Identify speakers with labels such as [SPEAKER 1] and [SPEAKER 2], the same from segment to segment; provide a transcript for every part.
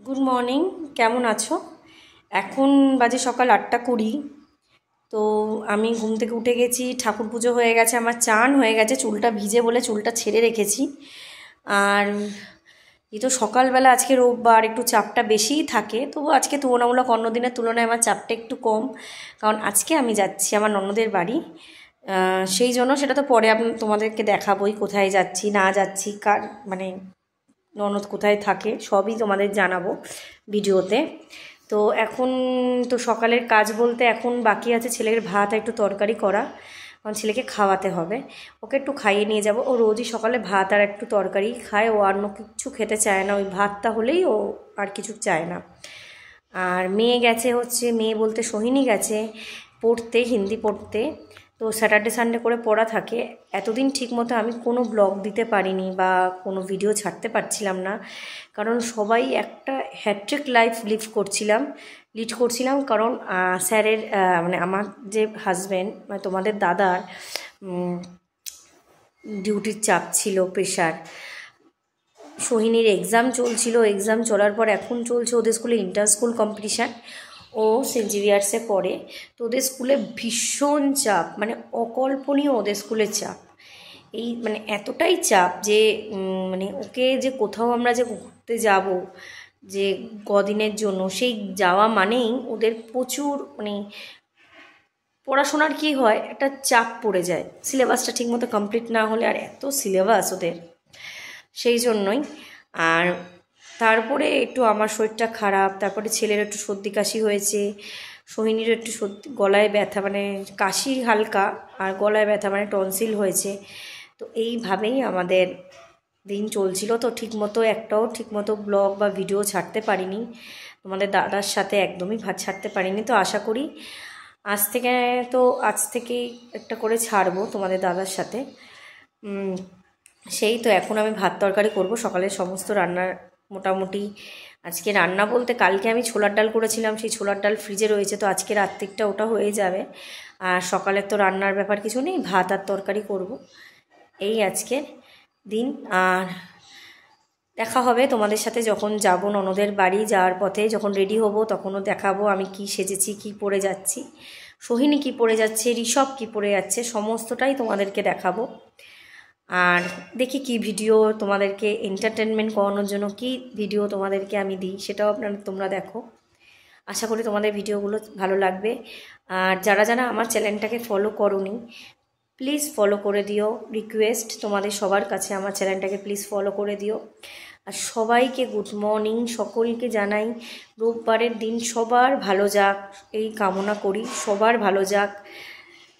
[SPEAKER 1] Good morning, কেমন আছো? এখন বাজে সকাল 8টা 20। তো আমি ঘুম থেকে উঠে গেছি, ঠাকুর পুজো হয়ে গেছে, আমার চান হয়ে গেছে, চুলটা ভিজে বলে চুলটা ছেড়ে রেখেছি। আর এই তো সকালবেলা, আজকে রোববার, একটু চাপটা বেশিই থাকে, তবু আজকে তুলনামূলক অন্য দিনের তুলনায় আমার চাপটা একটু কম, কারণ আজকে আমি যাচ্ছি আমার ননদের বাড়ি। সেই জন্য সেটা তো পরে তোমাদেরকে দেখাবোই, কোথায় যাচ্ছি না যাচ্ছি, কার মানে ননদ কোথায় থাকে সবই তোমাদের জানাবো ভিডিওতে। তো এখন তো সকালের কাজ বলতে এখন বাকি আছে ছেলের ভাত আর একটু তরকারি করা, কারণ ছেলেকে খাওয়াতে হবে, ওকে একটু খাইয়ে নিয়ে যাব। ও রোজই সকালে ভাত আর একটু তরকারি খায়, ও অন্য কিছু খেতে চায় না, ওই ভাতটা হলেই ও আর কিছু চায় না। আর মেয়ে গেছে, মেয়ে বলতে সোহিনী গেছে পড়তে, হিন্দি পড়তে। তো স্যাটারডে সানডে করে পড়া থাকে। এতদিন ঠিকমতো আমি কোনো ব্লগ দিতে পারিনি বা কোনো ভিডিও ছাড়তে পারছিলাম না, কারণ সবাই একটা হ্যাট্রিক লাইফ লিড করছিলাম, কারণ স্যারের মানে আমার যে হাজব্যান্ড মানে তোমাদের দাদার ডিউটির চাপ ছিল, প্রেশার। সোহিনীর এক্সাম চলছিল, এক্সাম চলার পর এখন চলছে ওদের স্কুলে ইন্টার স্কুল কম্পিটিশান। ও সেন্ট জেভিয়ার্সে পড়ে, তো ওদের স্কুলে ভীষণ চাপ, মানে অকল্পনীয় ওদের স্কুলের চাপ। এই মানে এতটাই চাপ যে মানে ওকে যে কোথাও আমরা যে ঘুরতে যাব যে কদিনের জন্য, সেই যাওয়া মানেই ওদের প্রচুর মানে পড়াশোনার কি হয়, একটা চাপ পড়ে যায়, সিলেবাসটা ঠিকমতো কমপ্লিট না হলে। আর এত সিলেবাস ওদের, সেই জন্যই। আর তারপরে একটু আমার শরীরটা খারাপ, তারপরে ছেলের একটু সর্দি কাশি হয়েছে, সোহিনীরও একটু সর্দি, গলায় ব্যথা, মানে কাশি হালকা আর গলায় ব্যথা মানে টনসিল হয়েছে। তো এইভাবেই আমাদের দিন চলছিল। তো ঠিকমতো ব্লগ বা ভিডিও ছাড়তে পারিনি, তোমাদের দাদার সাথে একদমই ছাড়তে পারিনি। তো আশা করি আজ থেকেই একটা করে ছাড়বো তোমাদের দাদার সাথে। সেই তো এখন আমি ভাত তরকারি করব, সকালের সমস্ত রান্নার মোটামুটি। আজকে রান্না বলতে কালকে আমি ছোলার ডাল করেছিলাম, সেই ছোলার ডাল ফ্রিজে রয়েছে, তো আজকে রাত্রিটা ওটা হয়ে যাবে। আর সকালের তো রান্নার ব্যাপার কিছু নেই, ভাত আর তরকারি করব, এই আজকের দিন। আর দেখা হবে তোমাদের সাথে যখন যাব ননদের বাড়ি, যাওয়ার পথে যখন রেডি হব তখনও দেখাবো আমি কি সেজেছি, কি পরে যাচ্ছি, সোহিনী কি পরে যাচ্ছে, ঋষভ কি পরে যাচ্ছে, সমস্তটাই তোমাদেরকে দেখাবো। আর দেখি কি ভিডিও তোমাদেরকে এন্টারটেনমেন্ট করানোর জন্য কি ভিডিও তোমাদেরকে আমি দিই, সেটাও তোমরা দেখো। আশা করি তোমাদের ভিডিওগুলো ভালো লাগবে। আর যারা যারা আমার চ্যানেলটাকে ফলো করোনি, প্লিজ ফলো করে দিও, রিকোয়েস্ট তোমাদের সবার কাছে, আমার চ্যানেলটাকে প্লিজ ফলো করে দিও। আর সবাইকে গুড মর্নিং, সকলকে জানাই রোববারের দিন সবার ভালো যাক, এই কামনা করি, সবার ভালো যাক,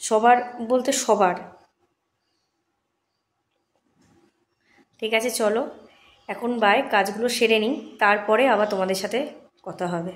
[SPEAKER 1] সবার বলতে সবার। ঠিক আছে, চলো এখন কাজগুলো সেরে নিই, তারপরে আবার তোমাদের সাথে কথা হবে।